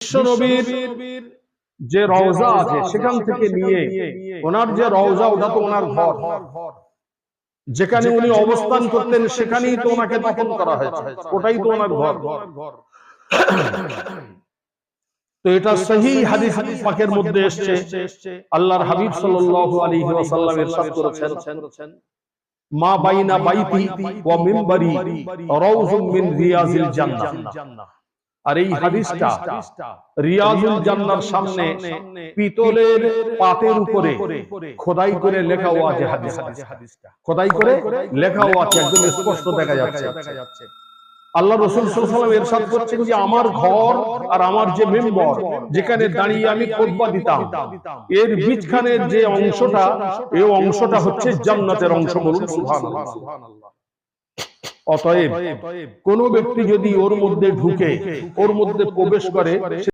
বিশ্বনবীর যে রওজা আছে সেখান থেকে নিয়ে ওনার যে রওজা, ওটা তো ওনার ঘর, যেখানে উনি অবস্থান করতেন সেখানেই তো ওনাকে দাফন করা হয়েছে, ওটাই তো ওনার ঘর। তো এটা সহিহ হাদিস পাকের মধ্যে এসেছে, আল্লাহর হাবিব সাল্লাল্লাহু আলাইহি ওয়াসাল্লাম ইরশাদ করেছেন, মা বাইনা বাইতি ওয়া মিনবারি রাউযুম মিন রিয়াজিল জান্নাহ। আর এই হাদিসটা রিয়াজুল জান্নাহর সামনে পিতলের পাতের উপরে খোদাই করে লেখাও আছে হাদিসটা, খোদাই করে লেখাও আছে, একদম স্পষ্ট দেখা যাচ্ছে। আল্লাহ রাসূল সাল্লাল্লাহু আলাইহি ওয়াসাল্লাম ইরশাদ করছেন যে আমার ঘর আর আমার যে মিম্বর, যেখানে দাঁড়িয়ে আমি খুতবা দিতাম, এর বিচখানের যে অংশটা, এই অংশটা হচ্ছে জান্নাতের অংশ। বলুন সুবহানাল্লাহ। অতএব কোন ব্যক্তি যদি ওর মধ্যে ঢুকে, ওর মধ্যে প্রবেশ করে,